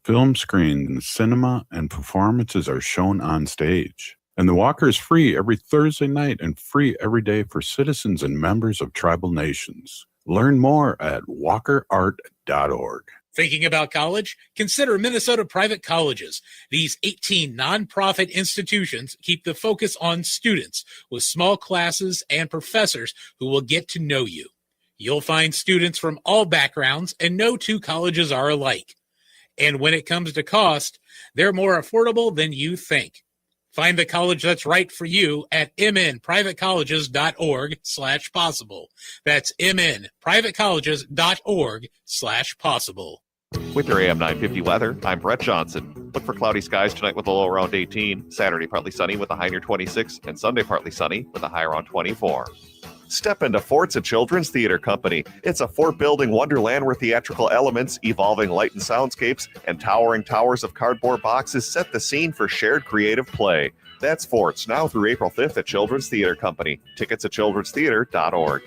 film screens, cinema, and performances are shown on stage. And the Walker is free every Thursday night and free every day for citizens and members of tribal nations. Learn more at walkerart.org. Thinking about college? Consider Minnesota Private Colleges. These 18 nonprofit institutions keep the focus on students with small classes and professors who will get to know you. You'll find students from all backgrounds, and no two colleges are alike. And when it comes to cost, they're more affordable than you think. Find the college that's right for you at mnprivatecolleges.org/possible. That's mnprivatecolleges.org/possible. With your AM 950 weather, I'm Brett Johnson. Look for cloudy skies tonight with a low around 18, Saturday partly sunny with a high near 26, and Sunday partly sunny with a high around 24. Step into Fort's a Children's Theater Company. It's a fort-building wonderland where theatrical elements, evolving light and soundscapes, and towering towers of cardboard boxes set the scene for shared creative play. That's Fort's, now through April 5th at Children's Theater Company. Tickets at childrenstheater.org.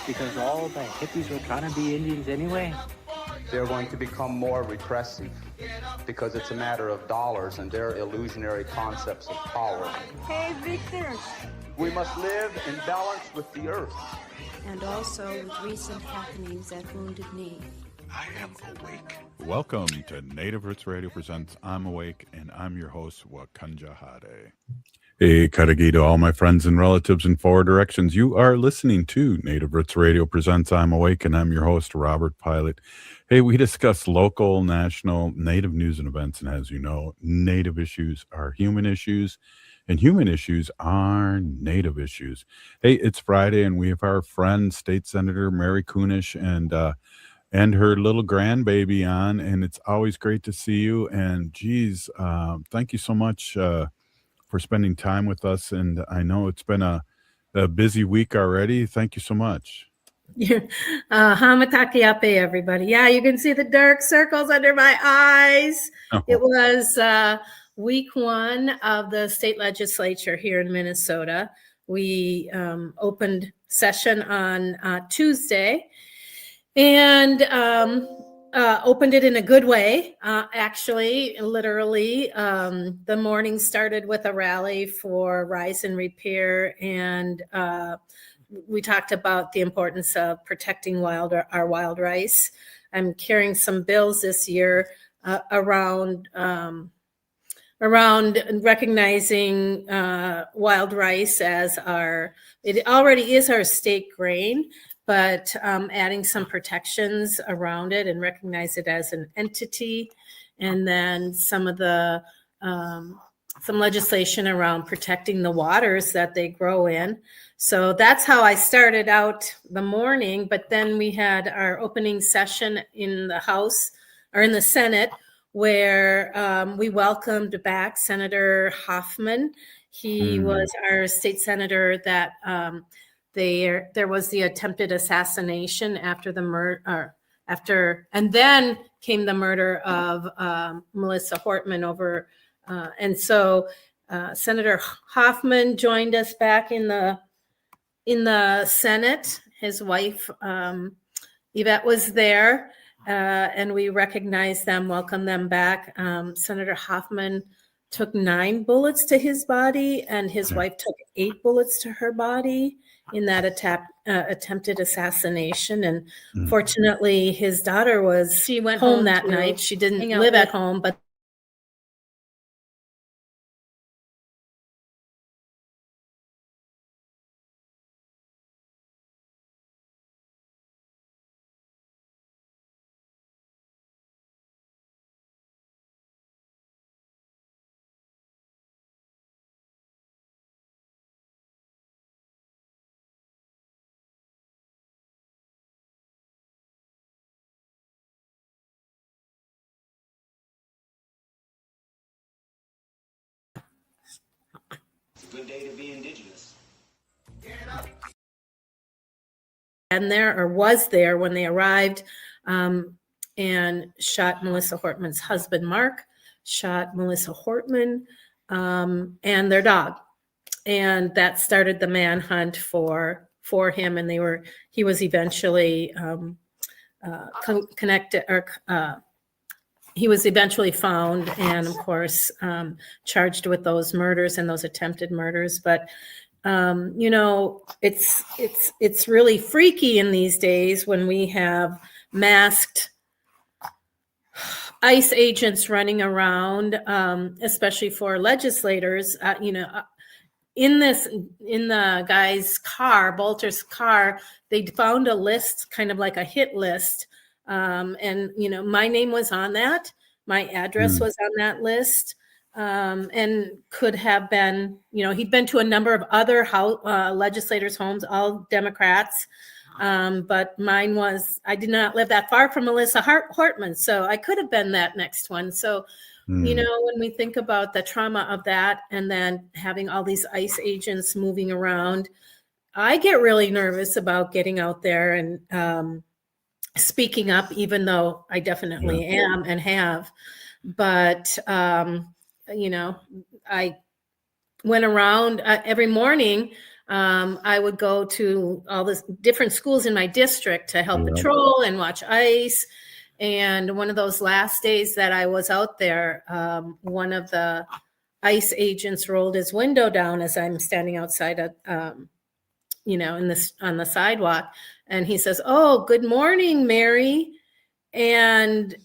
Because all the hippies were trying to be Indians anyway. They're going to become more repressive because it's a matter of dollars and their illusionary concepts of power. Hey, Victor. We must live in balance with the earth. And also with recent happenings at Wounded Knee. I am awake. Welcome to Native Roots Radio Presents I'm Awake, and I'm your host, Wakanja Hade. Hey, Karagi to all my friends and relatives in four directions. You are listening to Native Roots Radio Presents I'm Awake, and I'm your host, Robert Pilot. Hey, we discuss local, national, Native news and events, and as you know, Native issues are human issues, and human issues are Native issues. Hey, it's Friday, and we have our friend, State Senator Mary Kunesh, and her little grandbaby on, and it's always great to see you. And geez, thank you so much for spending time with us. And I know it's been a busy week already. Thank you so much. Hamatakiape, everybody. Yeah, you can see the dark circles under my eyes. Oh. It was week one of the state legislature here in Minnesota. We opened session on Tuesday, and opened it in a good way. Actually, literally, the morning started with a rally for Rise and Repair, and we talked about the importance of protecting our wild rice. I'm carrying some bills this year around recognizing wild rice as it already is our state grain, but adding some protections around it and recognize it as an entity, and then some legislation around protecting the waters that they grow in. So that's how I started out the morning, but then we had our opening session in the House, or in the Senate, where we welcomed back Senator Hoffman. He was our state senator that there was the attempted assassination after the murder, and then came the murder of Melissa Hortman over, and so Senator Hoffman joined us back in the Senate. His wife Yvette was there, and we recognized them, welcomed them back. Senator Hoffman took 9 bullets to his body, and his wife took 8 bullets to her body in that attempted assassination. And fortunately, his daughter she went home that night. She didn't live at home, but Good day to be indigenous. and was there when they arrived and shot Melissa Hortman's husband, Mark, shot Melissa Hortman and their dog. And that started the manhunt for him. And he was eventually connected, or he was eventually found and, of course, charged with those murders and those attempted murders. But you know, it's really freaky in these days when we have masked ICE agents running around, especially for legislators. In the guy's car, Bolter's car, they found a list, kind of like a hit list. And, you know, my name was on that. My address was on that list. And could have been, you know, he'd been to a number of other legislators' homes, all Democrats. But mine was, I did not live that far from Melissa Hortman. So I could have been that next one. So, you know, when we think about the trauma of that and then having all these ICE agents moving around, I get really nervous about getting out there and speaking up, even though I definitely am and have. But, you know, I went around every morning. I would go to all the different schools in my district to help patrol and watch ICE. And one of those last days that I was out there, one of the ICE agents rolled his window down as I'm standing outside, you know, on the sidewalk. And he says, "Oh, good morning, Mary." And,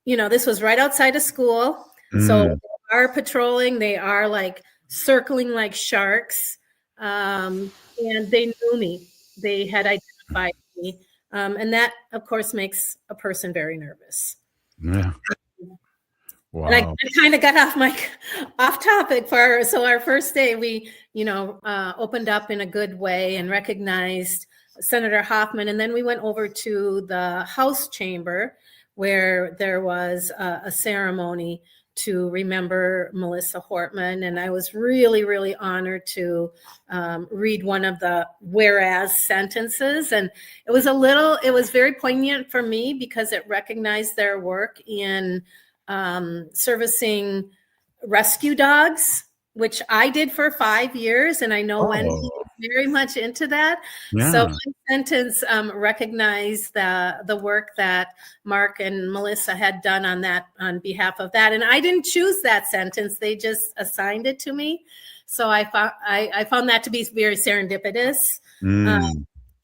you know, this was right outside of school. So they are patrolling. They are like circling like sharks. And they knew me. They had identified me. And that, of course, makes a person very nervous. Yeah. Wow. And I kind of got off topic so our first day, we, you know, opened up in a good way and recognized Senator Hoffman. And then we went over to the House chamber where there was a ceremony to remember Melissa Hortman. And I was really, really honored to read one of the whereas sentences. And it was very poignant for me because it recognized their work in servicing rescue dogs, which I did for 5 years. And I know Wendy is very much into that. Yeah. So my sentence recognized the work that Mark and Melissa had done on behalf of that. And I didn't choose that sentence. They just assigned it to me. So I found that to be very serendipitous,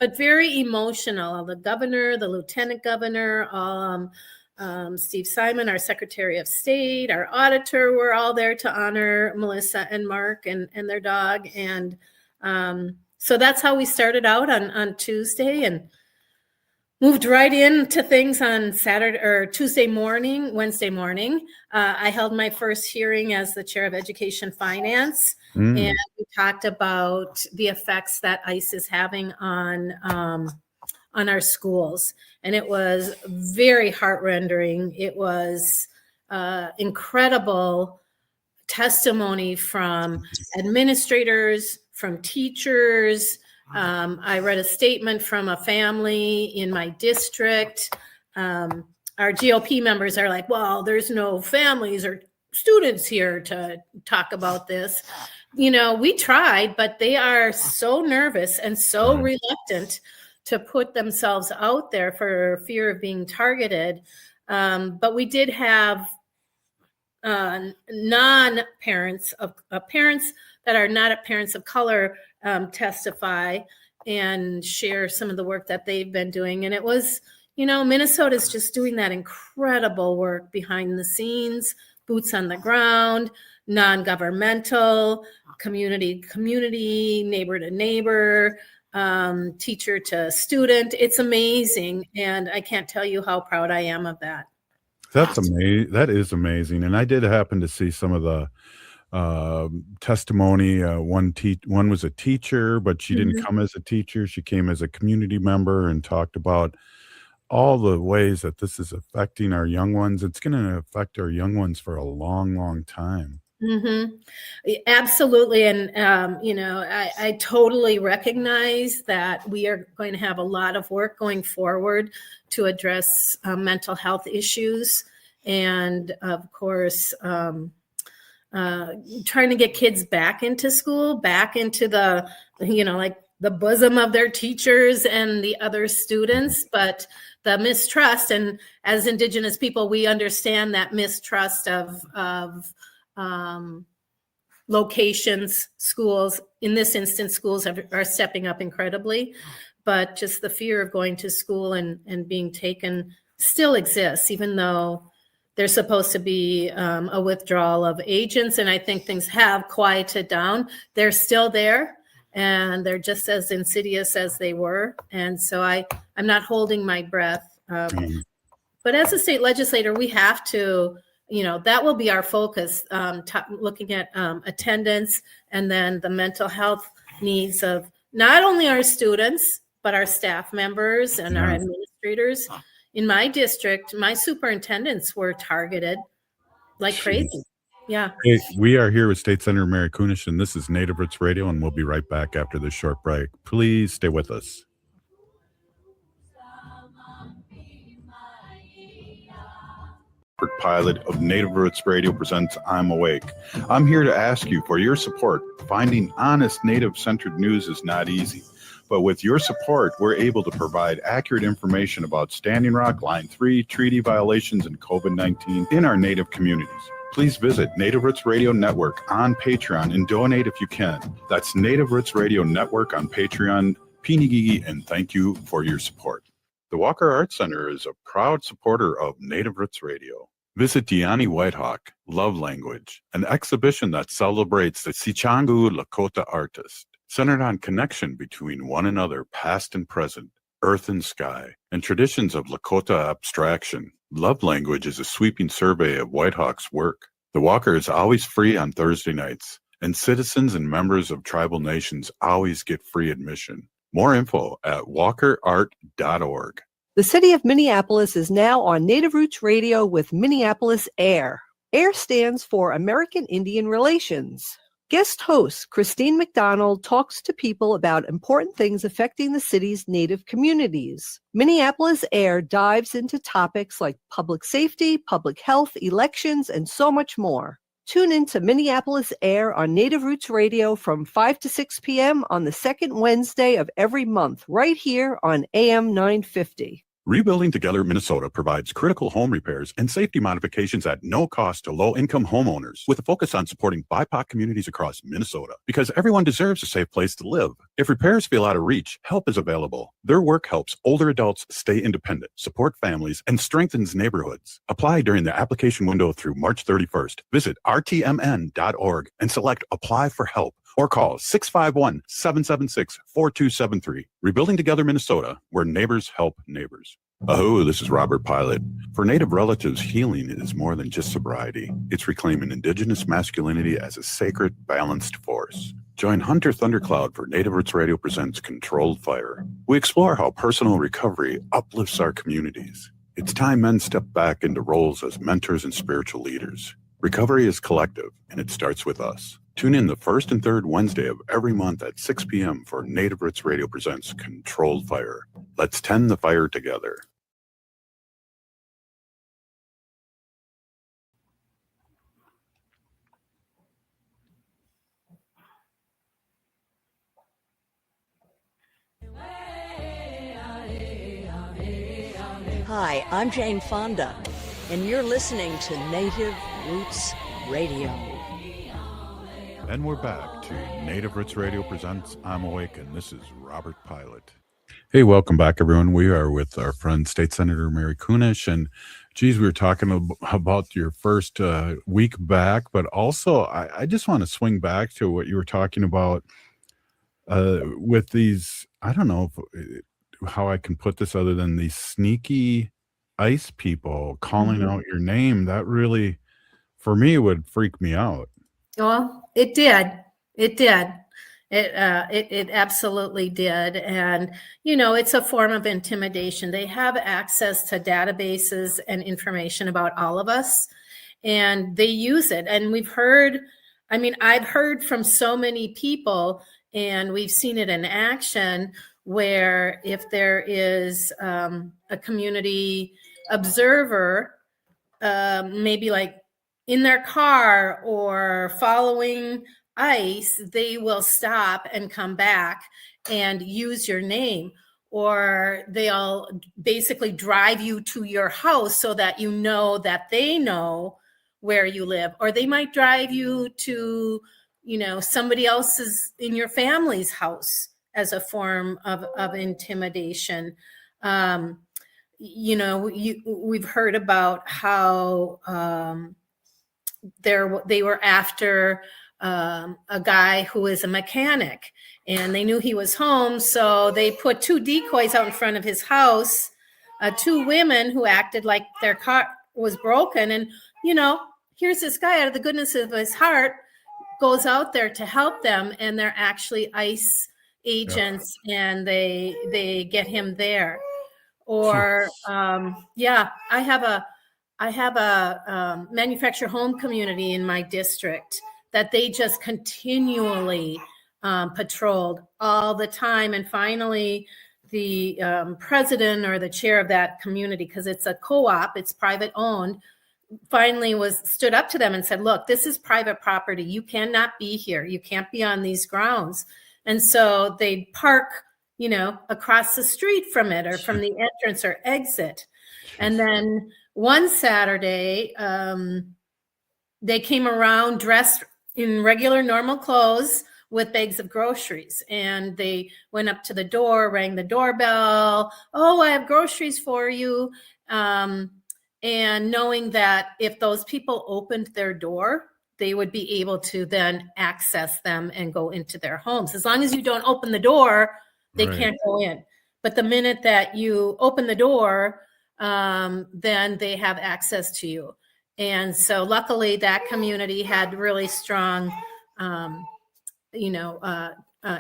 but very emotional. The governor, the lieutenant governor, Steve Simon, our Secretary of State, our auditor, were all there to honor Melissa and Mark and their dog. And so that's how we started out on Tuesday and moved right into things on Wednesday morning. I held my first hearing as the chair of Education Finance, and we talked about the effects that ICE is having on our schools. And it was very heart-rendering. It was incredible testimony from administrators, from teachers. I read a statement from a family in my district. Our GOP members are like, well, there's no families or students here to talk about this. You know, we tried, but they are so nervous and so reluctant to put themselves out there for fear of being targeted. But we did have non-parents parents that are not parents of color testify and share some of the work that they've been doing. And it was, you know, Minnesota's just doing that incredible work behind the scenes, boots on the ground, non-governmental, community, neighbor to neighbor, teacher to student. It's amazing. And I can't tell you how proud I am of that. That's amazing. That is amazing. And I did happen to see some of the testimony. One was a teacher, but she didn't come as a teacher. She came as a community member and talked about all the ways that this is affecting our young ones. It's going to affect our young ones for a long, long time. Absolutely. And, you know, I totally recognize that we are going to have a lot of work going forward to address mental health issues and of course, trying to get kids back into school, back into the, like the bosom of their teachers and the other students, but the mistrust, and as Indigenous people, we understand that mistrust of locations, schools. In this instance, schools are stepping up incredibly, but just the fear of going to school and being taken still exists, even though there's supposed to be a withdrawal of agents. And I think things have quieted down. They're still there, and they're just as insidious as they were. And so I'm not holding my breath. But as a state legislator, we have to, that will be our focus, looking at attendance, and then the mental health needs of not only our students, but our staff members and our administrators. In my district, my superintendents were targeted like crazy. Yeah. Hey, we are here with State Senator Mary Kunesh, and this is Native Roots Radio, and we'll be right back after this short break. Please stay with us. Pilot of Native Roots Radio presents I'm Awake. I'm here to ask you for your support. Finding honest Native-centered news is not easy, but with your support, we're able to provide accurate information about Standing Rock, Line 3, treaty violations, and COVID-19 in our Native communities. Please visit Native Roots Radio Network on Patreon and donate if you can. That's Native Roots Radio Network on Patreon. Pinigigi, and thank you for your support. The Walker Arts Center is a proud supporter of Native Roots Radio. Visit Diani Whitehawk, Love Language, an exhibition that celebrates the Sichangu Lakota artist, centered on connection between one another, past and present, earth and sky, and traditions of Lakota abstraction. Love Language is a sweeping survey of Whitehawk's work. The Walker is always free on Thursday nights, and citizens and members of tribal nations always get free admission. More info at walkerart.org. The city of Minneapolis is now on Native Roots Radio with Minneapolis AIR. AIR stands for American Indian Relations. Guest host Christine McDonald talks to people about important things affecting the city's Native communities. Minneapolis AIR dives into topics like public safety, public health, elections, and so much more. Tune in to Minneapolis AIR on Native Roots Radio from 5 to 6 p.m. on the second Wednesday of every month, right here on AM 950. Rebuilding Together Minnesota provides critical home repairs and safety modifications at no cost to low-income homeowners, with a focus on supporting BIPOC communities across Minnesota, because everyone deserves a safe place to live. If repairs feel out of reach, help is available. Their work helps older adults stay independent, support families, and strengthens neighborhoods. Apply during the application window through March 31st. Visit rtmn.org and select Apply for Help, or call 651-776-4273. Rebuilding Together Minnesota, where neighbors help neighbors. Aho, this is Robert Pilot. For Native relatives, healing is more than just sobriety. It's reclaiming Indigenous masculinity as a sacred, balanced force. Join Hunter Thundercloud for Native Roots Radio presents Controlled Fire. We explore how personal recovery uplifts our communities. It's time men step back into roles as mentors and spiritual leaders. Recovery is collective, and it starts with us. Tune in the first and third Wednesday of every month at 6 p.m. for Native Roots Radio presents Controlled Fire. Let's tend the fire together. Hi, I'm Jane Fonda, and you're listening to Native Roots Radio. And we're back to Native Roots Radio presents I'm Awake, and this is Robert Pilot. Hey, welcome back, everyone. We are with our friend State Senator Mary Kunesh, and geez, we were talking about your first week back, but also I just want to swing back to what you were talking about with these, I don't know how I can put this other than these sneaky ICE people calling out your name. That really, for me, would freak me out. Well, it did. It did. It absolutely did. And, it's a form of intimidation. They have access to databases and information about all of us, and they use it. And I've heard from so many people, and we've seen it in action, where if there is a community observer maybe like in their car or following ICE, they will stop and come back and use your name, or they'll basically drive you to your house so that you know that they know where you live, or they might drive you to, somebody else's in your family's house as a form of intimidation. We've heard about how they were after a guy who is a mechanic, and they knew he was home, so they put 2 decoys out in front of his house, 2 women who acted like their car was broken. And here's this guy, out of the goodness of his heart, goes out there to help them, and they're actually ICE agents, and they get him there. Or I have a manufactured home community in my district that they just continually patrolled all the time. And finally, the president or the chair of that community, because it's a co-op, it's private owned, finally stood up to them and said, look, this is private property. You cannot be here. You can't be on these grounds. And so they'd park, across the street from it, or from the entrance or exit. And then one Saturday, they came around dressed in regular, normal clothes with bags of groceries. And they went up to the door, rang the doorbell. Oh, I have groceries for you. And knowing that if those people opened their door, they would be able to then access them and go into their homes. As long as you don't open the door, they can't go in. But the minute that you open the door, then they have access to you. And so luckily that community had really strong,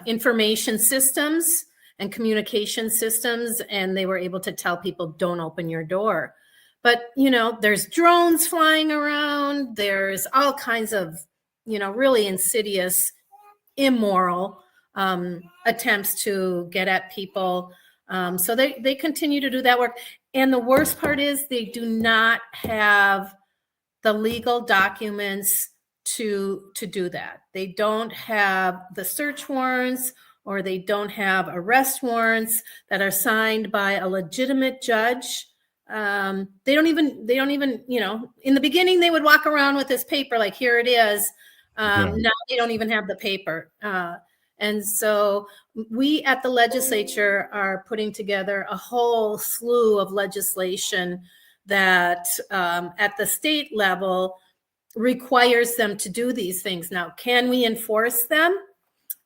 information systems and communication systems, and they were able to tell people, don't open your door. But, there's drones flying around. There's all kinds of, really insidious, immoral attempts to get at people. So they continue to do that work. And the worst part is they do not have the legal documents to do that. They don't have the search warrants, or they don't have arrest warrants that are signed by a legitimate judge. They don't even, in the beginning, they would walk around with this paper, like, here it is. Now they don't even have the paper. And so we at the legislature are putting together a whole slew of legislation that at the state level requires them to do these things. Now, can we enforce them?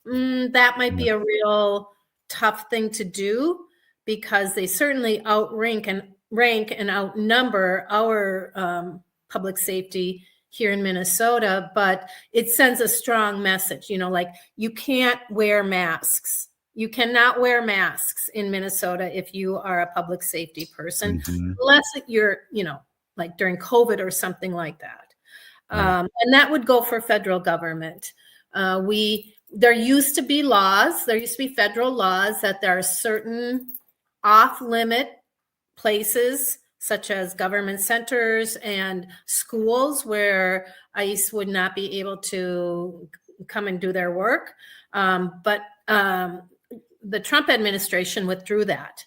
That might be a real tough thing to do, because they certainly outrank and outnumber our public safety here in Minnesota, but it sends a strong message, like, you can't wear masks. You cannot wear masks in Minnesota if you are a public safety person, unless you're, like during COVID or something like that. And that would go for federal government. There used to be federal laws that there are certain off-limit places, such as government centers and schools, where ICE would not be able to come and do their work. But the Trump administration withdrew that,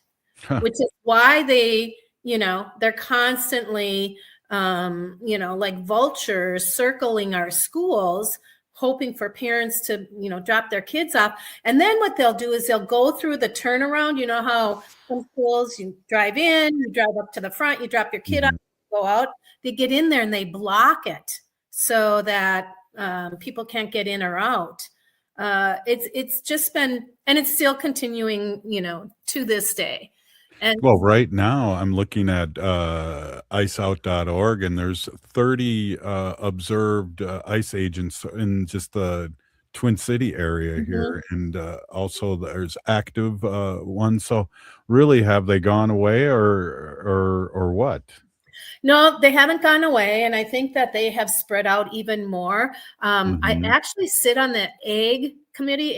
which is why they're constantly, like vultures circling our schools, hoping for parents to, drop their kids off. And then what they'll do is they'll go through the turnaround. You know how some schools, you drive in, you drive up to the front, you drop your kid off, go out. They get in there and they block it so that people can't get in or out. It's just been, and it's still continuing, to this day. And well, right now I'm looking at iceout.org, and there's 30 observed ICE agents in just the Twin City area here, and also there's active ones. So really, have they gone away or what? No, they haven't gone away, and I think that they have spread out even more. I actually sit on the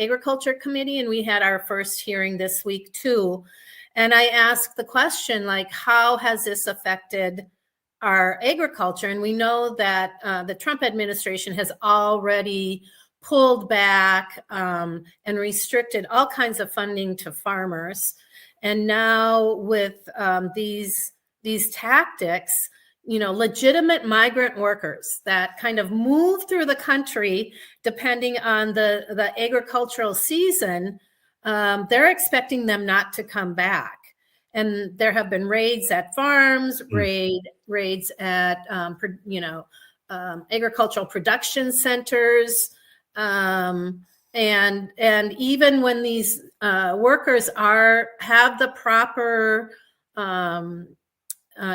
agriculture committee, and we had our first hearing this week too. And I asked the question, like, how has this affected our agriculture. And we know that the Trump administration has already pulled back and restricted all kinds of funding to farmers. And now with these tactics, legitimate migrant workers that kind of move through the country, depending on the agricultural season, they're expecting them not to come back. And there have been raids at farms, raids at, agricultural production centers. And even when these workers have the proper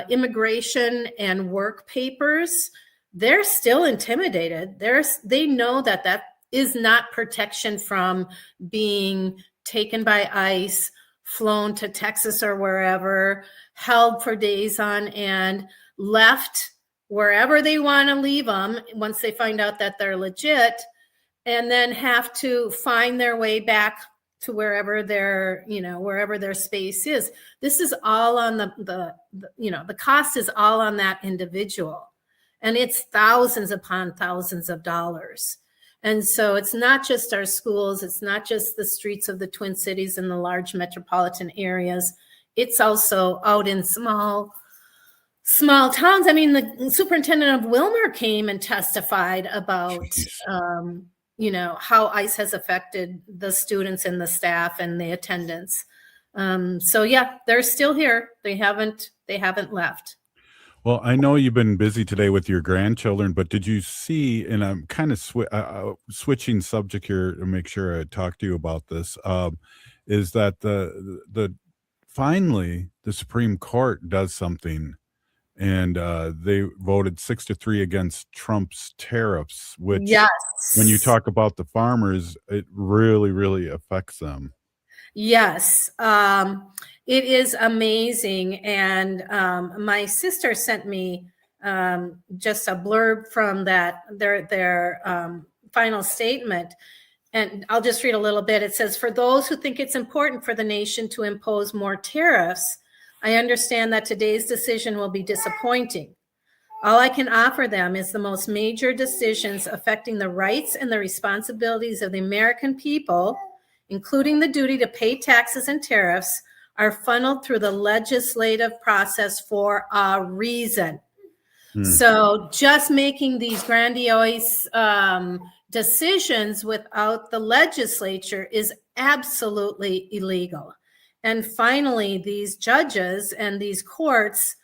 immigration and work papers, they're still intimidated. They know that is not protection from being taken by ICE, flown to Texas or wherever, held for days on end, left wherever they want to leave them once they find out that they're legit, and then have to find their way back to wherever their space is. This is all on the cost is all on that individual. And it's thousands upon thousands of dollars. And so it's not just our schools, it's not just the streets of the Twin Cities and the large metropolitan areas. It's also out in small towns. I mean, the superintendent of Wilmer came and testified about how ICE has affected the students and the staff and the attendance. So yeah, they're still here. They haven't left. Well, I know you've been busy today with your grandchildren, but did you see, and I'm kind of switching subject here to make sure I talk to you about this, is that the finally the Supreme Court does something, and they voted 6-3 against Trump's tariffs, which when you talk about the farmers, it really, really affects them. Yes. It is amazing. And my sister sent me just a blurb from their final statement. And I'll just read a little bit. It says, "For those who think it's important for the nation to impose more tariffs, I understand that today's decision will be disappointing. All I can offer them is the most major decisions affecting the rights and the responsibilities of the American people, including the duty to pay taxes and tariffs, are funneled through the legislative process for a reason." So just making these grandiose decisions without the legislature is absolutely illegal. And finally, these judges and these courts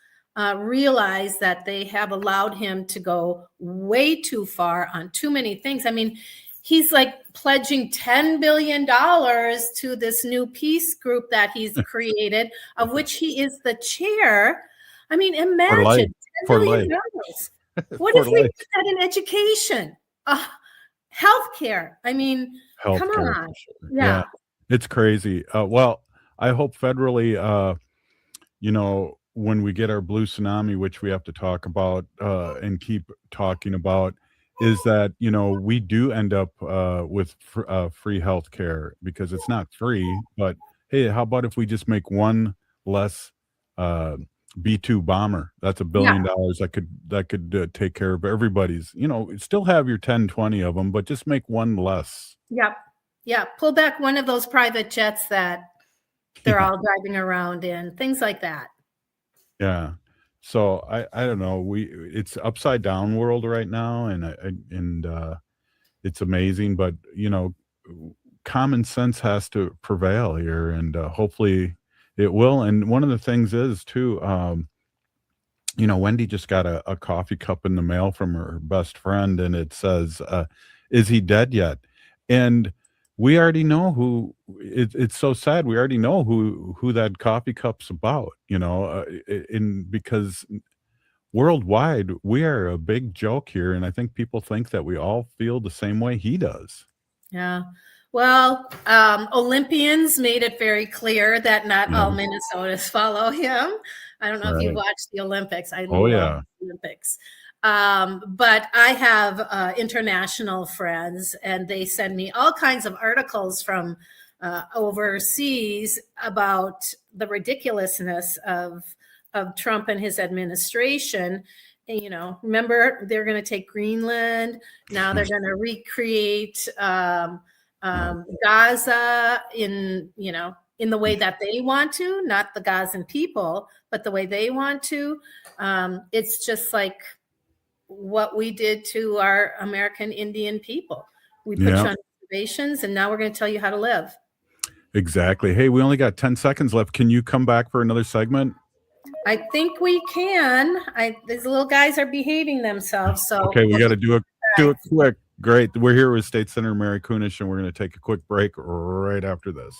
realize that they have allowed him to go way too far on too many things. I mean, he's like pledging $10 billion to this new peace group that he's created, of which he is the chair. I mean, imagine $10 billion. What if we did that in education? Healthcare. I mean, come on. Yeah. It's crazy. Well, I hope federally, when we get our blue tsunami, which we have to talk about and keep talking about, is that, we do end up with free health care, because it's not free, but hey, how about if we just make one less B-2 bomber? That's $1 billion that could take care of everybody's, still have your 10, 20 of them, but just make one less. Yep. Yeah. Pull back one of those private jets that they're all driving around in, things like that. Yeah. So I don't know. It's upside down world right now, and it's amazing. But common sense has to prevail here, and hopefully it will. And one of the things is too, Wendy just got a coffee cup in the mail from her best friend, and it says, "Is he dead yet?" And we already know who. It's so sad. We already know who that coffee cup's about. Because worldwide we are a big joke here, and I think people think that we all feel the same way he does. Yeah. Well, Olympians made it very clear that not all Minnesotans follow him. I don't know if you watched the Olympics. I love the Olympics. But I have international friends, and they send me all kinds of articles from overseas about the ridiculousness of of Trump and his administration. And, you know, remember, they're going to take Greenland. Now they're going to recreate Gaza in the way that they want to, not the Gazan people, but the way they want to. It's just like what we did to our American Indian people. We put you on reservations, and now we're going to tell you how to live. Exactly. Hey, we only got 10 seconds left. Can you come back for another segment? I think we can. These little guys are behaving themselves. So okay, we got to do it quick. Great. We're here with State Senator Mary Kunesh, and we're going to take a quick break right after this.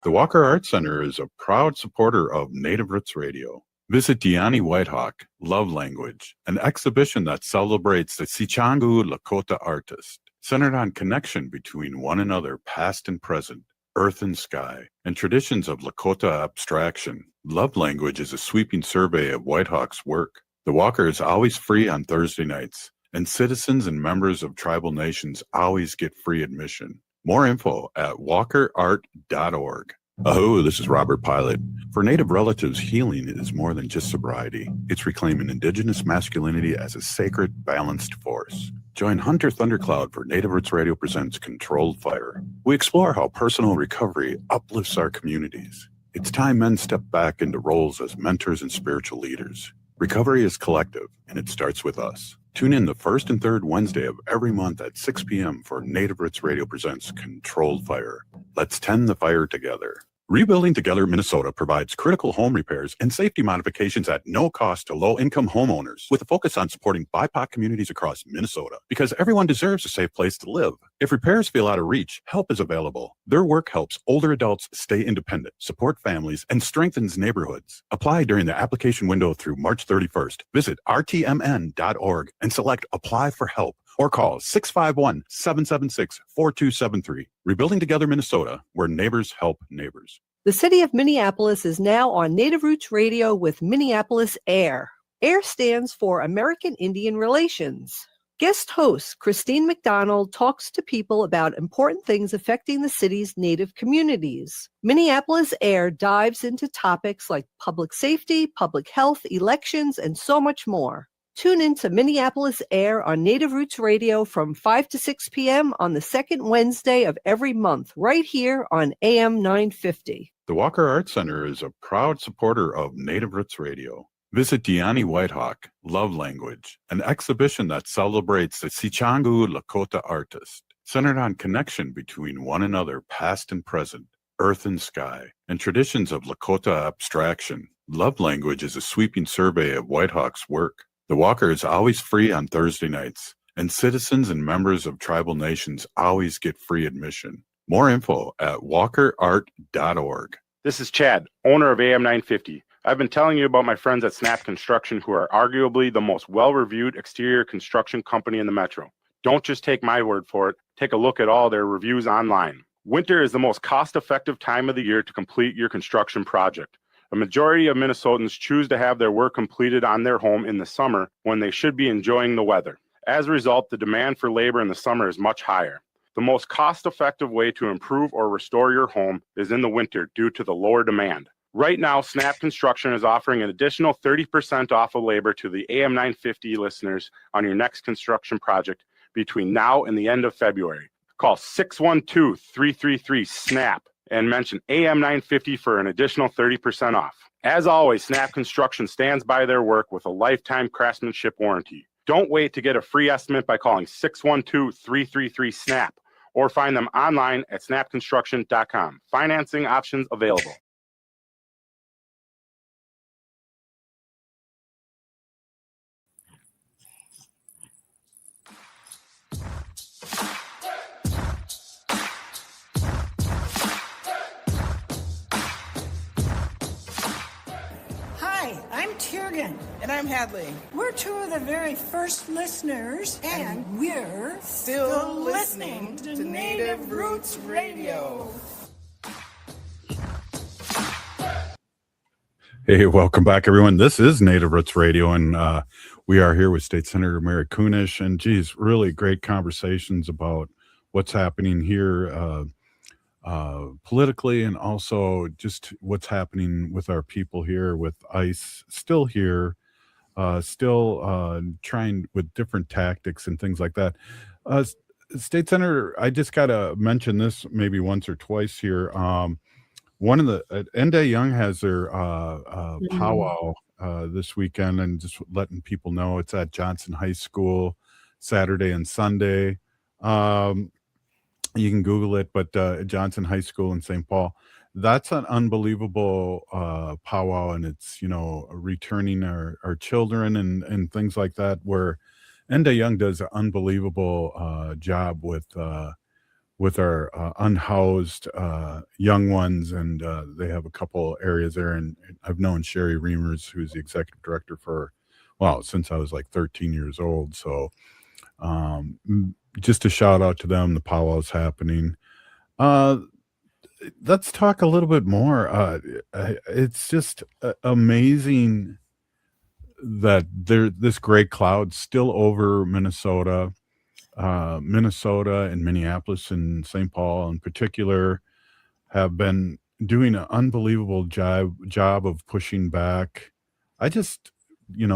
The Walker Arts Center is a proud supporter of Native Roots Radio. Visit Diani Whitehawk, Love Language, an exhibition that celebrates the Sichangu Lakota artist, centered on connection between one another, past and present, earth and sky, and traditions of Lakota abstraction. Love Language is a sweeping survey of Whitehawk's work. The Walker is always free on Thursday nights, and citizens and members of tribal nations always get free admission. More info at walkerart.org. Oh, this is Robert Pilot. For Native relatives, healing is more than just sobriety. It's reclaiming Indigenous masculinity as a sacred, balanced force. Join Hunter Thundercloud for Native Roots Radio presents Controlled Fire. We explore how personal recovery uplifts our communities. It's time men step back into roles as mentors and spiritual leaders. Recovery is collective, and it starts with us. Tune in the first and third Wednesday of every month at 6 p.m. for Native Roots Radio presents Controlled Fire. Let's tend the fire together. Rebuilding Together Minnesota provides critical home repairs and safety modifications at no cost to low-income homeowners, with a focus on supporting BIPOC communities across Minnesota, because everyone deserves a safe place to live. If repairs feel out of reach, help is available. Their work helps older adults stay independent, support families, and strengthens neighborhoods. Apply during the application window through March 31st. Visit rtmn.org and select Apply for Help, or call 651-776-4273. Rebuilding Together Minnesota, where neighbors help neighbors. The city of Minneapolis is now on Native Roots Radio with Minneapolis AIR. AIR stands for American Indian Relations. Guest host Christine McDonald talks to people about important things affecting the city's Native communities. Minneapolis AIR dives into topics like public safety, public health, elections, and so much more. Tune in to Minneapolis AIR on Native Roots Radio from 5 to 6 p.m. on the second Wednesday of every month, right here on AM 950. The Walker Arts Center is a proud supporter of Native Roots Radio. Visit Diani Whitehawk, Love Language, an exhibition that celebrates the Sichangu Lakota artist, centered on connection between one another, past and present, earth and sky, and traditions of Lakota abstraction. Love Language is a sweeping survey of Whitehawk's work. The Walker is always free on Thursday nights, and citizens and members of tribal nations always get free admission. More info at walkerart.org. This is Chad, owner of AM 950. I've been telling you about my friends at Snap Construction, who are arguably the most well-reviewed exterior construction company in the metro. Don't just take my word for it. Take a look at all their reviews online. Winter is the most cost-effective time of the year to complete your construction project. A majority of Minnesotans choose to have their work completed on their home in the summer when they should be enjoying the weather. As a result, the demand for labor in the summer is much higher. The most cost-effective way to improve or restore your home is in the winter due to the lower demand. Right now, Snap Construction is offering an additional 30% off of labor to the AM 950 listeners on your next construction project between now and the end of February. Call 612-333-SNAP. and mention AM 950 for an additional 30% off. As always, Snap Construction stands by their work with a lifetime craftsmanship warranty. Don't wait to get a free estimate by calling 612-333-SNAP or find them online at snapconstruction.com. Financing options available. And I'm Hadley. We're two of the very first listeners, and we're still listening to Native Roots Radio. Hey, welcome back, everyone. This is Native Roots Radio, and we are here with State Senator Mary Kunesh, and geez, really great conversations about what's happening here politically, and also just what's happening with our people here with ICE still here, still trying with different tactics and things like that. State Senator, I just got to mention this maybe once or twice here. One of the Enda Young has their powwow this weekend, and just letting people know it's at Johnson High School Saturday and Sunday. You can Google it, but Johnson High School in St. Paul. That's an unbelievable powwow, and it's returning our children and things like that. Where Enda Young does an unbelievable job with our unhoused young ones, and they have a couple areas there. And I've known Sherry Reimers, who's the executive director since I was like 13 years old. So just a shout out to them. The powwow's happening. Let's talk a little bit more. It's just amazing that this gray cloud still over Minnesota. Minnesota and Minneapolis and St. Paul in particular have been doing an unbelievable job of pushing back. I just,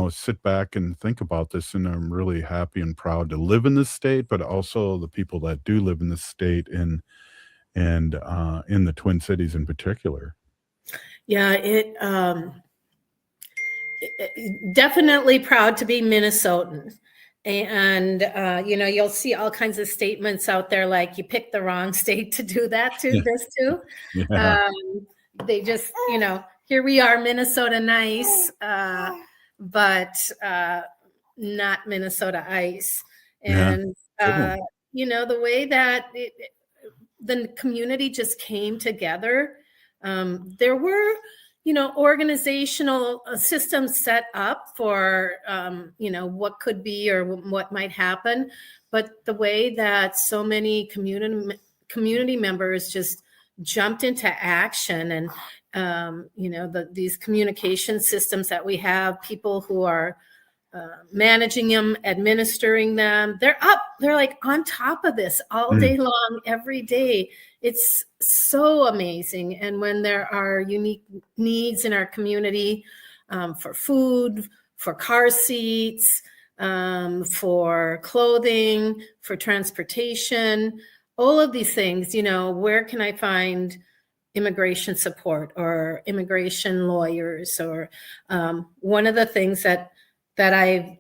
sit back and think about this, and I'm really happy and proud to live in this state, but also the people that do live in this state and in the Twin Cities in particular. Yeah, definitely proud to be Minnesotan. And, you'll see all kinds of statements out there like you picked the wrong state to do that to, this too. Yeah. They just, here we are, Minnesota nice, but not Minnesota ice. And, the way that the community just came together, there were organizational systems set up for, what could be or what might happen. But the way that so many community members just jumped into action, and, these communication systems that we have, people who are managing them, administering them, they're like on top of this all day long, every day. It's so amazing. And when there are unique needs in our community, for food, for car seats, for clothing, for transportation, all of these things, where can I find immigration support or immigration lawyers? Or one of the things that I've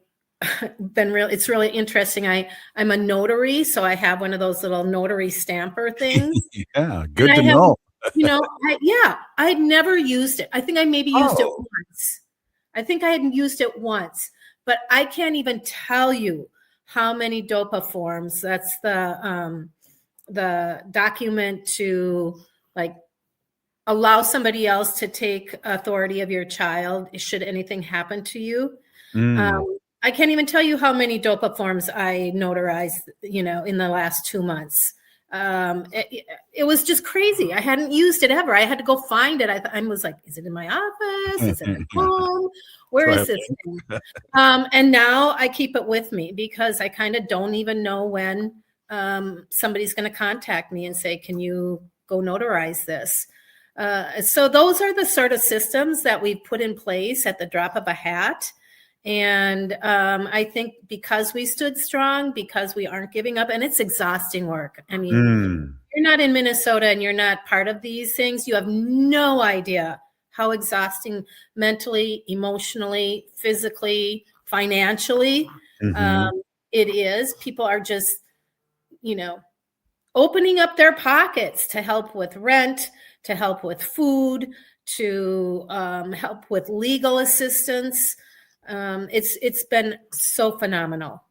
been it's really interesting. I'm a notary, so I have one of those little notary stamper things. Yeah, good to know. I'd never used it. I think I maybe used it once. I think I had used it once, but I can't even tell you how many DOPA forms. That's the document to allow somebody else to take authority of your child should anything happen to you. I can't even tell you how many DOPA forms I notarized, in the last 2 months. It was just crazy. I hadn't used it ever. I had to go find it. I was like, is it in my office? Is it at home? Where is this thing? And now I keep it with me because I kind of don't even know when somebody's going to contact me and say, can you go notarize this? So those are the sort of systems that we've put in place at the drop of a hat. And I think because we stood strong, because we aren't giving up, and it's exhausting work. I mean, you're not in Minnesota and you're not part of these things. You have no idea how exhausting mentally, emotionally, physically, financially it is. People are just, opening up their pockets to help with rent, to help with food, to help with legal assistance. It's been so phenomenal.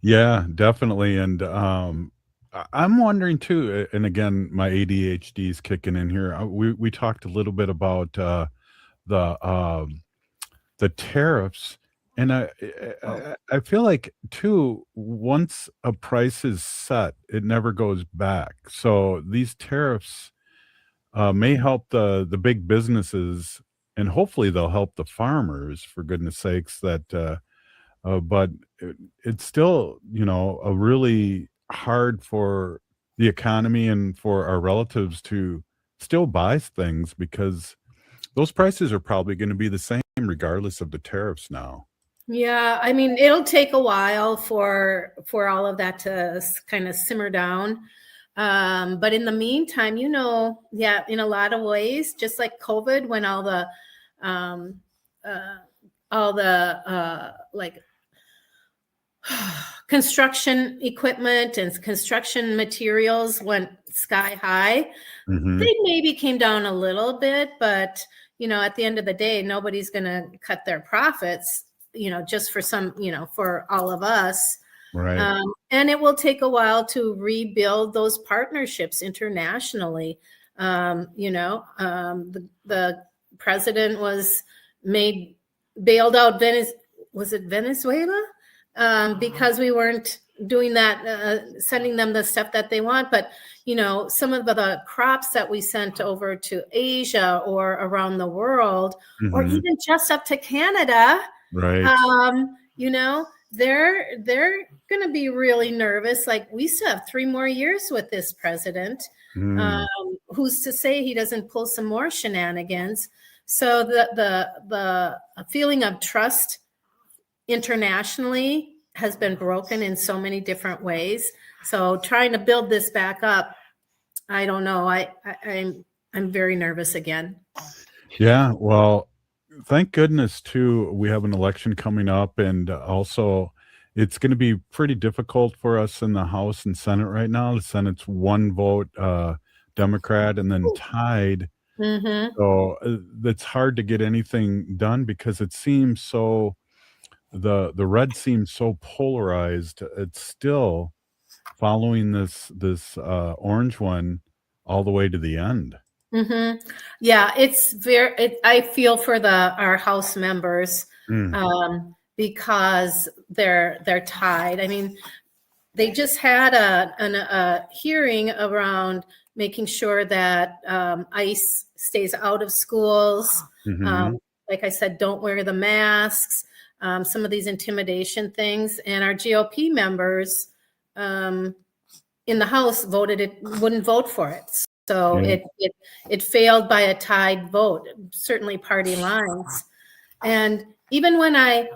Yeah, definitely. And I'm wondering too, and again, my ADHD is kicking in here. We talked a little bit about the tariffs, and I feel like too, once a price is set, it never goes back. So these tariffs may help the big businesses, and hopefully they'll help the farmers, for goodness sakes. That but it's still a really hard for the economy and for our relatives to still buy things, because those prices are probably going to be the same regardless of the tariffs now. Yeah, I mean, it'll take a while for all of that to kind of simmer down. But in the meantime, yeah, in a lot of ways, just like COVID, when all the like construction equipment and construction materials went sky high, they maybe came down a little bit, but at the end of the day, nobody's going to cut their profits, just for for all of us. Right. And it will take a while to rebuild those partnerships internationally. The president bailed out Venezuela? Because we weren't doing that, sending them the stuff that they want. But, some of the crops that we sent over to Asia or around the world, or even just up to Canada, right. They're going to be really nervous. Like, we still have 3 more years with this president. Who's to say he doesn't pull some more shenanigans? So the feeling of trust internationally has been broken in so many different ways. So trying to build this back up, I don't know. I'm very nervous again. Yeah, well, thank goodness too we have an election coming up, and also it's going to be pretty difficult for us in the House and Senate right now. The Senate's 1 vote Democrat and then tied. So it's hard to get anything done because it seems so the red seems so polarized. It's still following this orange one all the way to the end. Yeah, it's I feel for our House members because they're tied. I mean, they just had a hearing around making sure that ICE stays out of schools. Like I said, don't wear the masks. Some of these intimidation things, and our GOP members in the House wouldn't vote for it. So it failed by a tied vote, certainly party lines. And even when I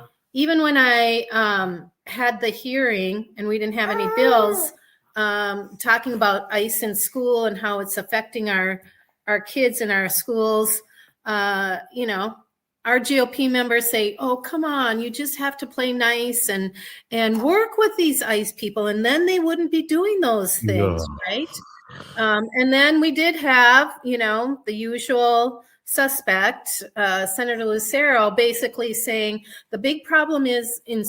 had the hearing and we didn't have any bills, talking about ICE in school and how it's affecting our kids in our schools, our GOP members say, "Oh, come on, you just have to play nice and work with these ICE people, and then they wouldn't be doing those things," right? And then we did have, the usual suspect, Senator Lucero, basically saying the big problem is in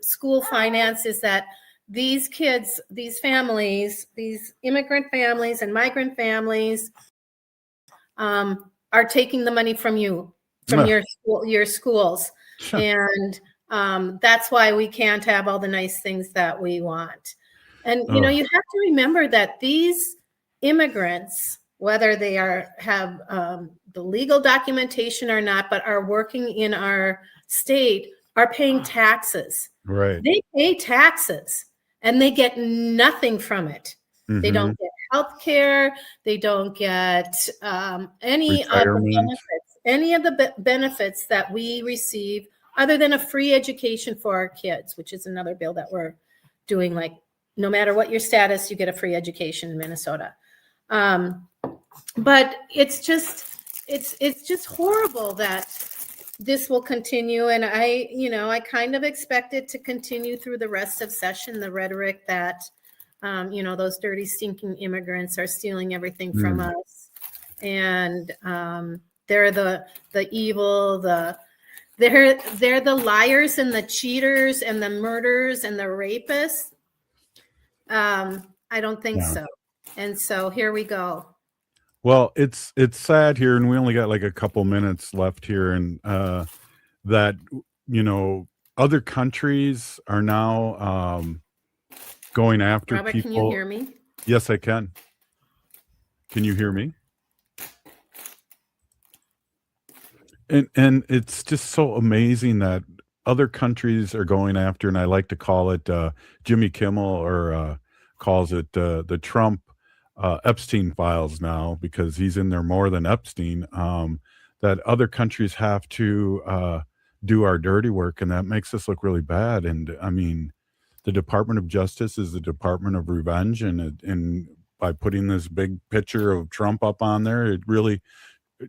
school finance is that these kids, these families, these immigrant families and migrant families are taking the money from your schools. And that's why we can't have all the nice things that we want. And, you have to remember that these immigrants, whether they have the legal documentation or not, but are working in our state, are paying taxes. Right. They pay taxes and they get nothing from it. They don't get health care. They don't get any of the benefits that we receive, other than a free education for our kids, which is another bill that we're doing. Like, no matter what your status, you get a free education in Minnesota. But it's just horrible that this will continue. And I kind of expect it to continue through the rest of session, the rhetoric that, those dirty, stinking immigrants are stealing everything from us. And they're the evil, they're the liars and the cheaters and the murderers and the rapists. I don't think so. And so here we go. Well, it's sad here, and we only got like a couple minutes left here, and that other countries are now going after Robert, people. can you hear me? Yes, I can. Can you hear me? And it's just so amazing that other countries are going after, and I like to call it Jimmy Kimmel or calls it the Trump Epstein files now, because he's in there more than Epstein, that other countries have to do our dirty work, and that makes us look really bad. And I mean, the Department of Justice is the Department of Revenge, and by putting this big picture of Trump up on there, it really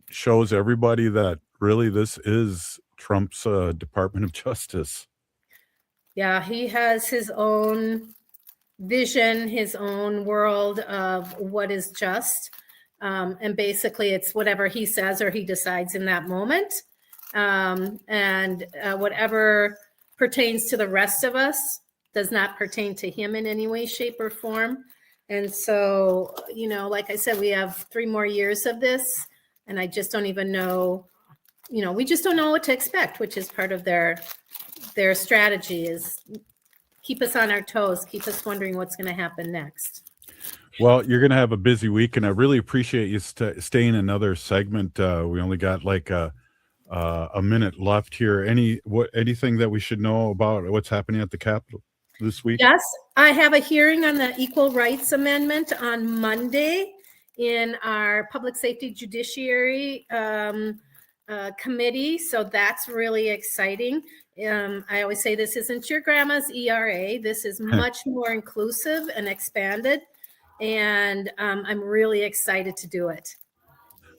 shows everybody that really this is Trump's Department of Justice. Yeah, he has his own vision, his own world of what is just. And basically it's whatever he says or he decides in that moment. And whatever pertains to the rest of us does not pertain to him in any way, shape, or form. And so, you know, like I said, we have 3 more years of this, and I just don't even know, you know, we just don't know what to expect, which is part of their strategy, is keep us on our toes, keep us wondering what's going to happen next. Well, you're going to have a busy week, and I really appreciate you staying another segment. We only got like a minute left here. Anything that we should know about what's happening at the Capitol this week? Yes, I have a hearing on the Equal Rights Amendment on Monday in our Public Safety Judiciary Committee. So that's really exciting. I always say this isn't your grandma's ERA. This is much more inclusive and expanded. And I'm really excited to do it.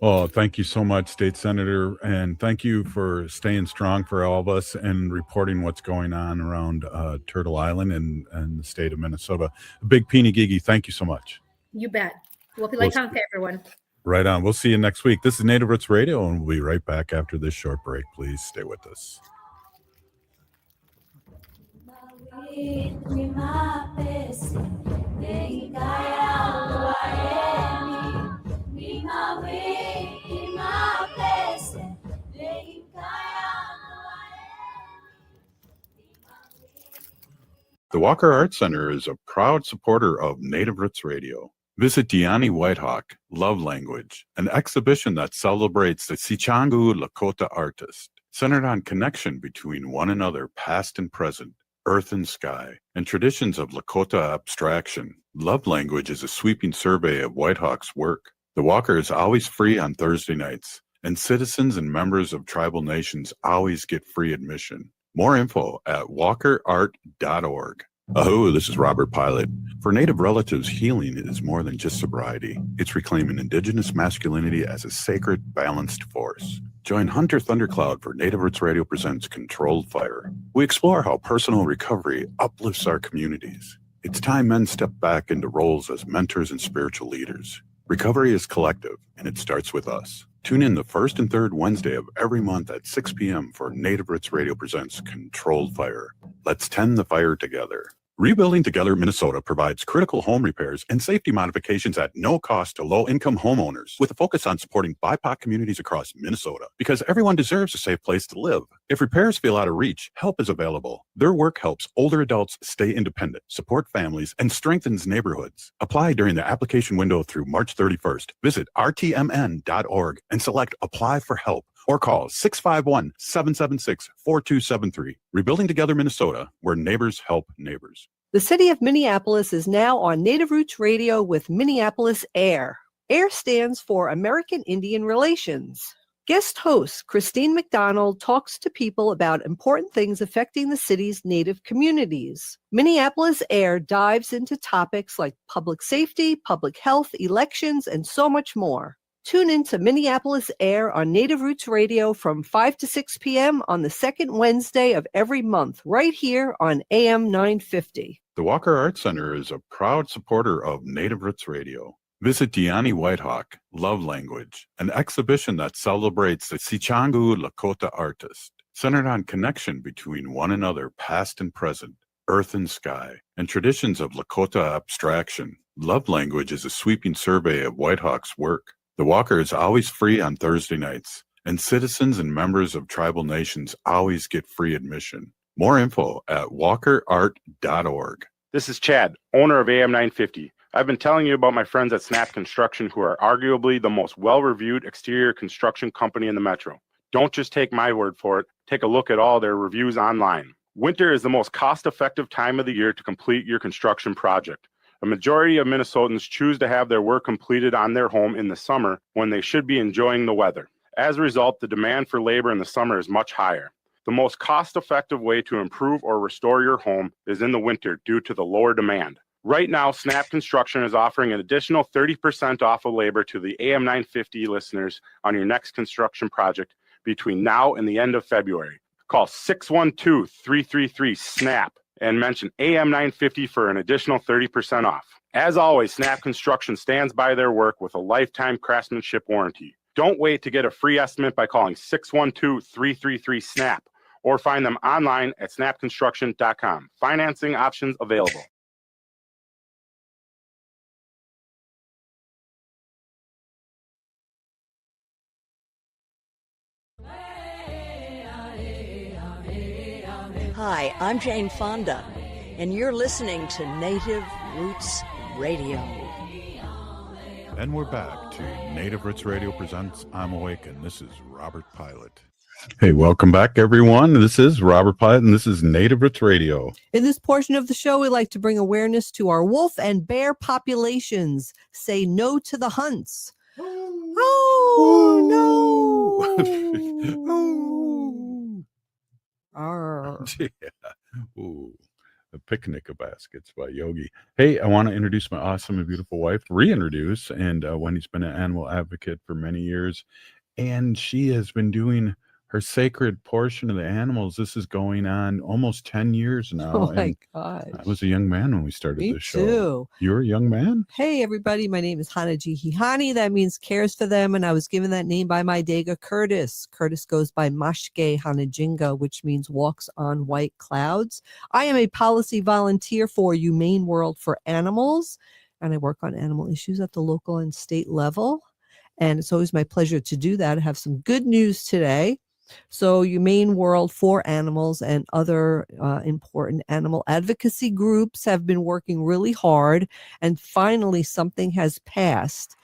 Well, thank you so much, State Senator, and thank you for staying strong for all of us and reporting what's going on around Turtle Island and the state of Minnesota. Big Peeny Gigi, thank you so much. You bet. We'll be like Honka, everyone. Right on. We'll see you next week. This is Native Roots Radio, and we'll be right back after this short break. Please stay with us. The Walker Arts Center is a proud supporter of Native Roots Radio. Visit Diani Whitehawk, Love Language, an exhibition that celebrates the Sichangu Lakota artist, centered on connection between one another, past and present, earth and sky, and traditions of Lakota abstraction. Love Language is a sweeping survey of Whitehawk's work. The Walker is always free on Thursday nights, and citizens and members of tribal nations always get free admission. More info at walkerart.org. Aho, this is Robert Pilot. For Native relatives, healing is more than just sobriety. It's reclaiming Indigenous masculinity as a sacred, balanced force. Join Hunter Thundercloud for Native Roots Radio presents Controlled Fire. We explore how personal recovery uplifts our communities. It's time men step back into roles as mentors and spiritual leaders. Recovery is collective, and it starts with us. Tune in the first and third Wednesday of every month at 6 p.m. for Native Roots Radio presents Controlled Fire. Let's tend the fire together. Rebuilding Together Minnesota provides critical home repairs and safety modifications at no cost to low-income homeowners, with a focus on supporting BIPOC communities across Minnesota, because everyone deserves a safe place to live. If repairs feel out of reach, help is available. Their work helps older adults stay independent, support families, and strengthens neighborhoods. Apply during the application window through March 31st. Visit rtmn.org and select Apply for Help, or call 651-776-4273. Rebuilding Together Minnesota, where neighbors help neighbors. The city of Minneapolis is now on Native Roots Radio with Minneapolis AIR. AIR stands for American Indian Relations. Guest host Christine McDonald talks to people about important things affecting the city's Native communities. Minneapolis AIR dives into topics like public safety, public health, elections, and so much more. Tune in to Minneapolis AIR on Native Roots Radio from 5 to 6 p.m. on the second Wednesday of every month, right here on AM 950. The Walker Arts Center is a proud supporter of Native Roots Radio. Visit Diani Whitehawk, Love Language, an exhibition that celebrates the Sichangu Lakota artist, centered on connection between one another, past and present, earth and sky, and traditions of Lakota abstraction. Love Language is a sweeping survey of Whitehawk's work. The Walker is always free on Thursday nights, and citizens and members of tribal nations always get free admission. More info at walkerart.org. This is Chad, owner of AM 950. I've been telling you about my friends at Snap Construction, who are arguably the most well-reviewed exterior construction company in the metro. Don't just take my word for it. Take a look at all their reviews online. Winter is the most cost-effective time of the year to complete your construction project. A majority of Minnesotans choose to have their work completed on their home in the summer when they should be enjoying the weather. As a result, the demand for labor in the summer is much higher. The most cost-effective way to improve or restore your home is in the winter due to the lower demand. Right now, Snap Construction is offering an additional 30% off of labor to the AM 950 listeners on your next construction project between now and the end of February. Call 612-333-SNAP and mention AM 950 for an additional 30% off. As always, Snap Construction stands by their work with a lifetime craftsmanship warranty. Don't wait to get a free estimate by calling 612-333-SNAP or find them online at snapconstruction.com. Financing options available. Hi, I'm Jane Fonda, and you're listening to Native Roots Radio. And we're back to Native Roots Radio presents I'm Awake, and this is Robert Pilot. Hey, welcome back, everyone. This is Robert Pilot, and this is Native Roots Radio. In this portion of the show, we like to bring awareness to our wolf and bear populations. Say no to the hunts. Oh, no. Yeah. Ooh. The Picnic of Baskets by Yogi. Hey, I want to introduce my awesome and beautiful wife, reintroduce. And Wendy's been an animal advocate for many years. And she has been doing her sacred portion of the animals. This is going on almost 10 years now. Oh, my and gosh. I was a young man when we started Me this show. too. You're a young man? Hey, everybody. My name is Hanaji. That means cares for them. And I was given that name by my Dega Curtis. Curtis goes by Mashke Hanajinga, which means walks on white clouds. I am a policy volunteer for Humane World for Animals, and I work on animal issues at the local and state level. And it's always my pleasure to do that. I have some good news today. So Humane World for Animals and other important animal advocacy groups have been working really hard, and finally something has passed.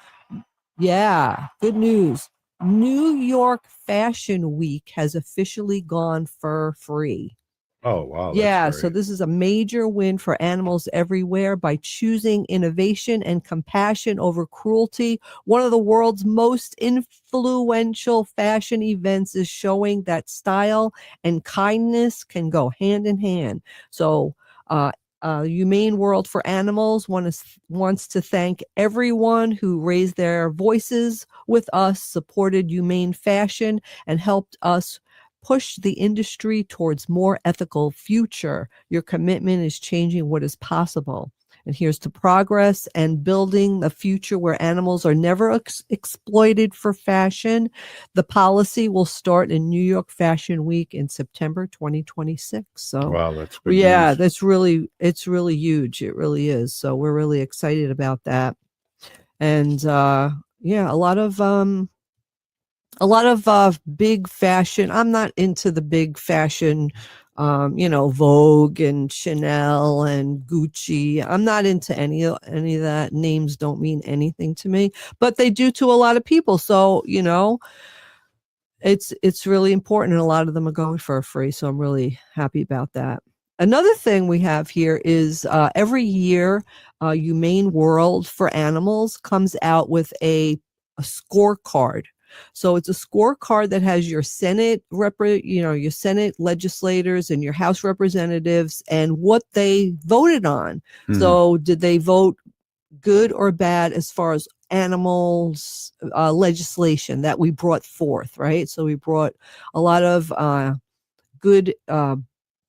Yeah, good news. New York Fashion Week has officially gone fur-free. Oh, wow. Yeah, That's so great. this is a major win for animals everywhere by choosing innovation and compassion over cruelty. One of the world's most influential fashion events is showing that style and kindness can go hand in hand. So, Humane World for Animals wants to thank everyone who raised their voices with us, supported humane fashion, and helped us push the industry towards more ethical future. Your commitment is changing what is possible. And here's to progress and building a future where animals are never exploited for fashion. The policy will start in New York Fashion Week in September 2026. So Wow, that's good yeah, news. it's really huge. It really is. So we're really excited about that. And yeah, a lot of big fashion. I'm not into the big fashion, Vogue and Chanel and Gucci. I'm not into any of that. Names don't mean anything to me, but they do to a lot of people. So, it's really important, and a lot of them are going for free. So I'm really happy about that. Another thing we have here is every year, Humane World for Animals comes out with a scorecard. So it's a scorecard that has your Senate your Senate legislators and your House representatives and what they voted on. Mhm. So did they vote good or bad as far as animals legislation that we brought forth, right? So we brought a lot of good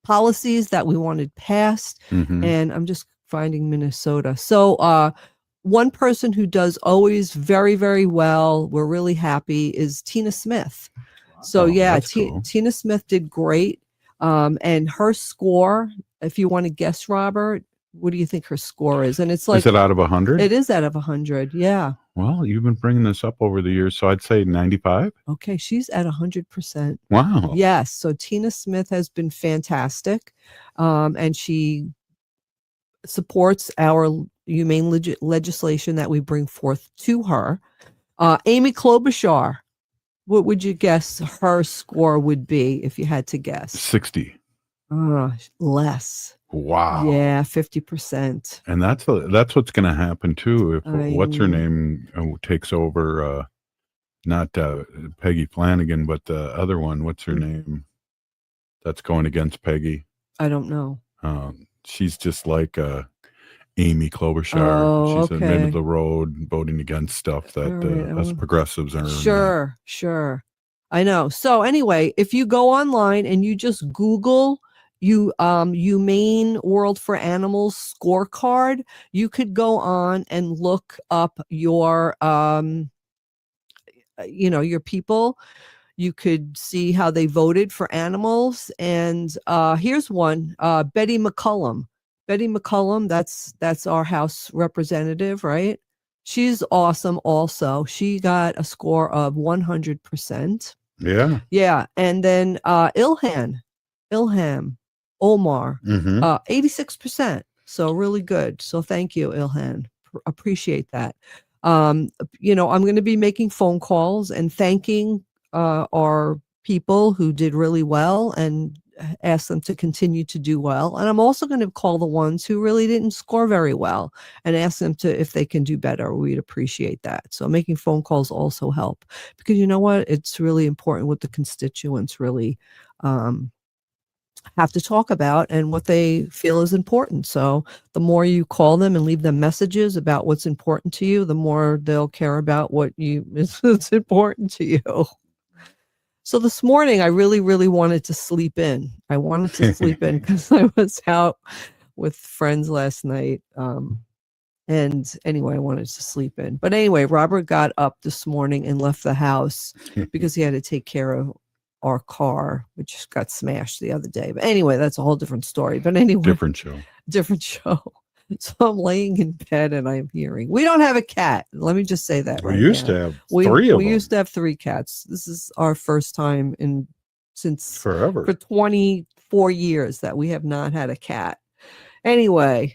policies that we wanted passed. Mhm. And I'm just finding Minnesota. So one person who does always very, very well, we're really happy, is Tina Smith. So Oh, yeah, that's cool. Tina Smith did great. And her score, if you want to guess, Robert, what do you think her score is? And it's like, Is it out of 100? it is out of 100. Yeah. Well, you've been bringing this up over the years, so I'd say 95. Okay, she's at 100%. Wow. Yes, so Tina Smith has been fantastic, and she supports our humane legislation that we bring forth to her. Amy Klobuchar, what would you guess her score would be if you had to guess? 60. Less. Wow. Yeah, 50%. And that's what's going to happen too if what's her name takes over. Not Peggy Flanagan, but the other one. What's her name? That's going against Peggy. I don't know. She's just like Amy Klobuchar. Oh, She's in the middle okay. of the road voting against stuff that us progressives are. Sure. I know. So anyway, if you go online and you just Google Humane World for Animals scorecard, you could go on and look up your your people. You could see how they voted for animals. And here's one, Betty McCollum. Betty McCollum, that's our House representative, right? She's awesome also. She got a score of 100%. Yeah. Yeah. And then Ilhan Omar, 86%. So really good. So thank you, Ilhan. Appreciate that. I'm going to be making phone calls and thanking our people who did really well and ask them to continue to do well. And I'm also going to call the ones who really didn't score very well and ask them if they can do better. We'd appreciate that. So making phone calls also help, because you know what? It's really important what the constituents really have to talk about and what they feel is important. So the more you call them and leave them messages about what's important to you, the more they'll care about what is important to you. So this morning, I really, really wanted to sleep in. I wanted to sleep in because I was out with friends last night. And anyway, I wanted to sleep in. But anyway, Robert got up this morning and left the house because he had to take care of our car, which got smashed the other day. But anyway, that's a whole different story. But anyway, different show. So I'm laying in bed and I'm hearing, we don't have a cat. Let me just say that. We used to have three of them. We used to have 3 cats. This is our first time since forever. For 24 years that we have not had a cat. Anyway,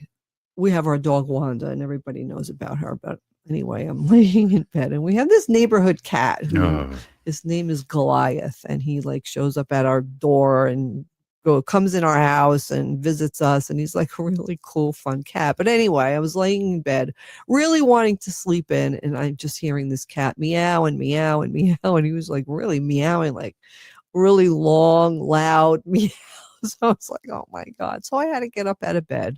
we have our dog Wanda and everybody knows about her. But anyway, I'm laying in bed and we have this neighborhood cat who his name is Goliath, and he like shows up at our door and comes in our house and visits us, and he's like a really cool, fun cat. But anyway, I was laying in bed really wanting to sleep in, and I'm just hearing this cat meow and meow and meow, and he was like really meowing like really long, loud meow. So I was like, oh my God. So I had to get up out of bed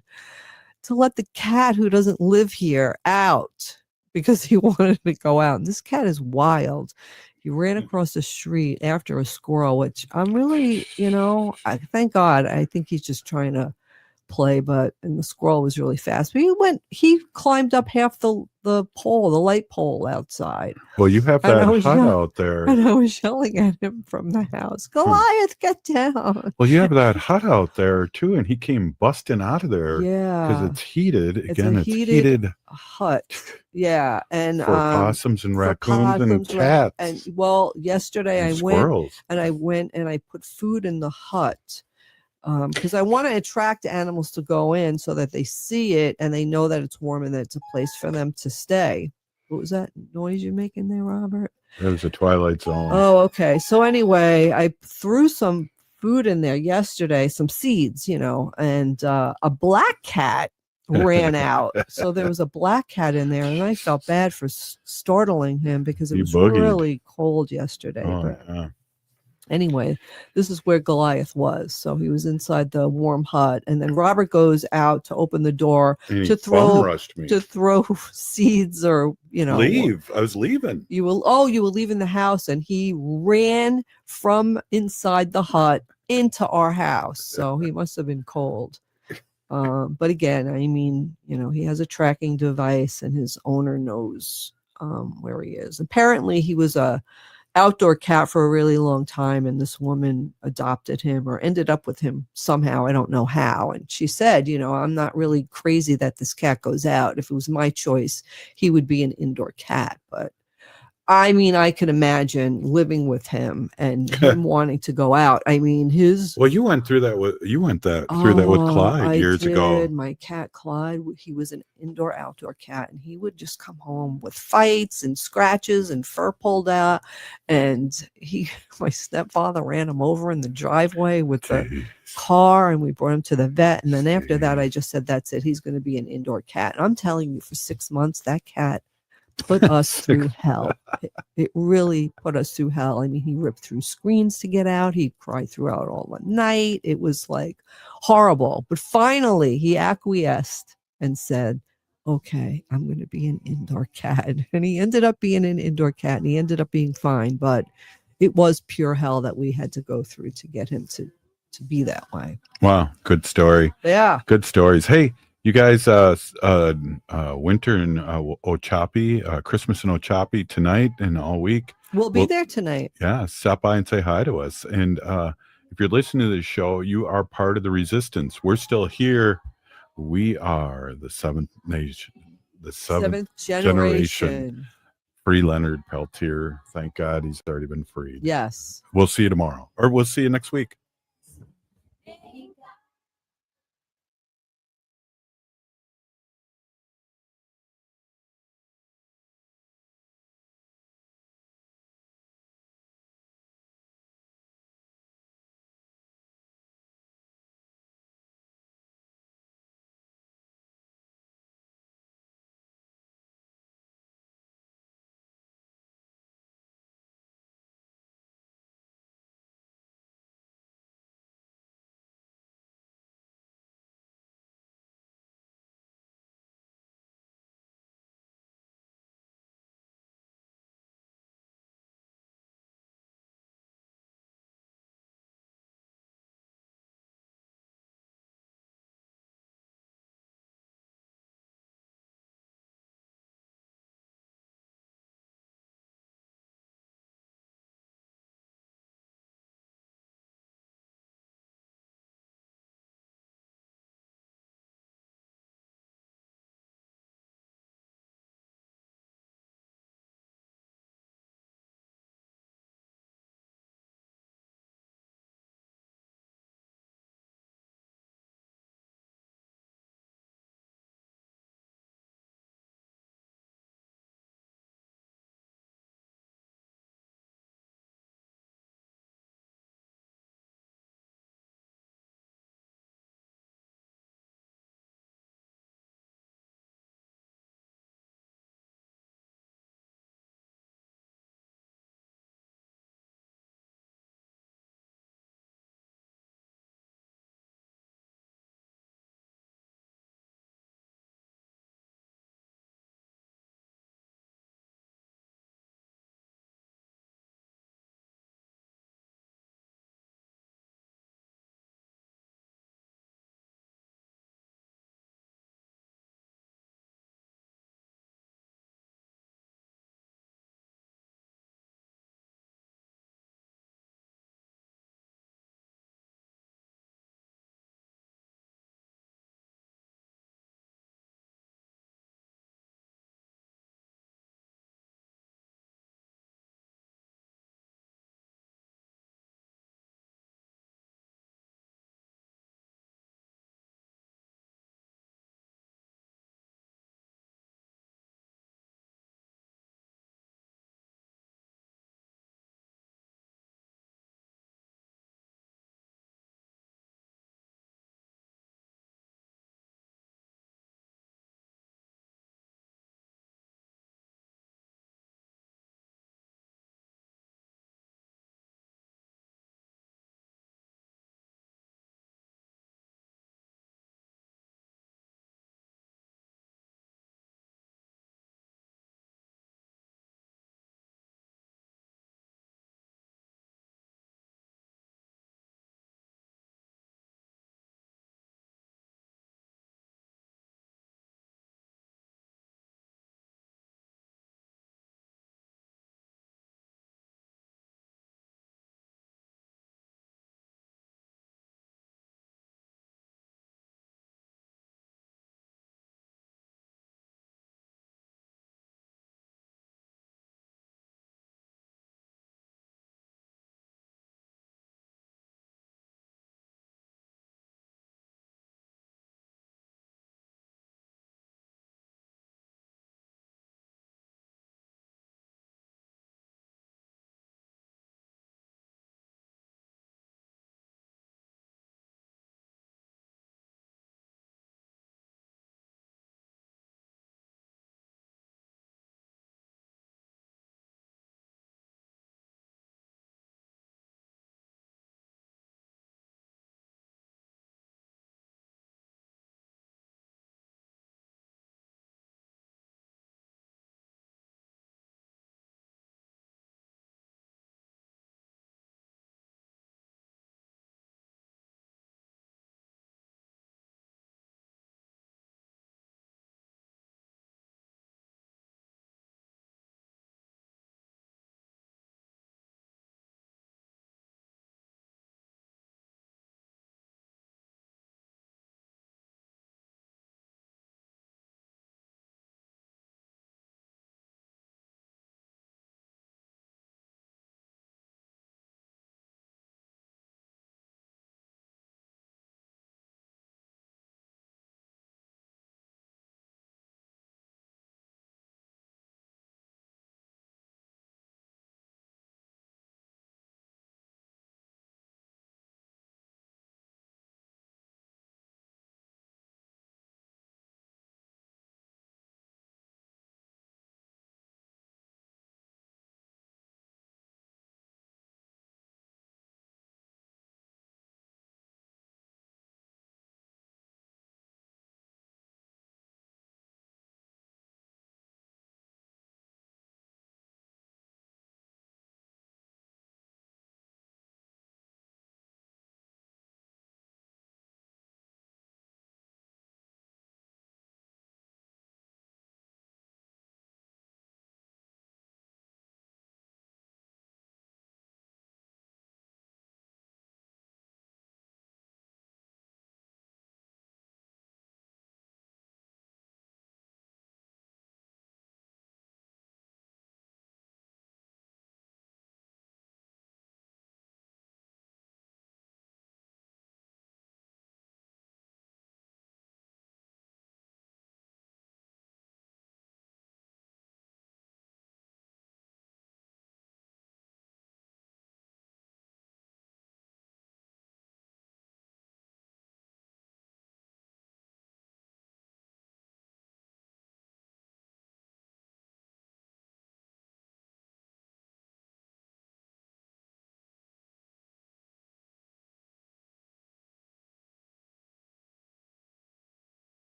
to let the cat who doesn't live here out because he wanted to go out. And this cat is wild. He ran across the street after a squirrel, which I'm really, thank God. I think he's just trying to play, and the squirrel was really fast. But he climbed up half the light pole outside. Well, you have that hut out there. And I was yelling at him from the house, Goliath, get down. Well, you have that hut out there too, and he came busting out of there. Yeah. Because it's heated. It's Again, it's heated hut. Yeah. And for possums and raccoons and cats. And yesterday I went and I put food in the hut. Because I want to attract animals to go in so that they see it and they know that it's warm and that it's a place for them to stay. What was that noise you're making there, Robert? It was a Twilight Zone. Oh, okay. So anyway, I threw some food in there yesterday, some seeds, and a black cat ran out. So there was a black cat in there, and I felt bad for startling him because it was really cold yesterday. Yeah. Anyway, this is where Goliath was. So he was inside the warm hut, and then Robert goes out to open the door to throw seeds or leave. I was leaving. You were leaving the house, and he ran from inside the hut into our house. So he must have been cold. But again, I mean, he has a tracking device, and his owner knows where he is. Apparently, he was a outdoor cat for a really long time, and this woman adopted him or ended up with him somehow. I don't know how. And she said, I'm not really crazy that this cat goes out. If it was my choice, he would be an indoor cat. But I mean, I can imagine living with him and him wanting to go out. I mean, his. Well, you went through that with that with Clyde years ago. My cat Clyde, he was an indoor-outdoor cat, and he would just come home with fights and scratches and fur pulled out. And my stepfather ran him over in the driveway with the car, and we brought him to the vet. And then after that, I just said, "That's it. He's going to be an indoor cat." And I'm telling you, for 6 months, that cat put us through hell. It really put us through hell. I mean, he ripped through screens to get out. He cried throughout all the night. It was like horrible. But finally, he acquiesced and said, okay, I'm going to be an indoor cat. And he ended up being an indoor cat, and he ended up being fine. But it was pure hell that we had to go through to get him to be that way. Wow. Good story. Yeah. Good stories. Hey, you guys, winter in Ochapi, Christmas in Ochapi tonight and all week. We'll be there tonight. Yeah, stop by and say hi to us. And if you're listening to this show, you are part of the resistance. We're still here. We are the seventh nation, the seventh generation. Free Leonard Peltier. Thank God he's already been freed. Yes. We'll see you tomorrow, or we'll see you next week.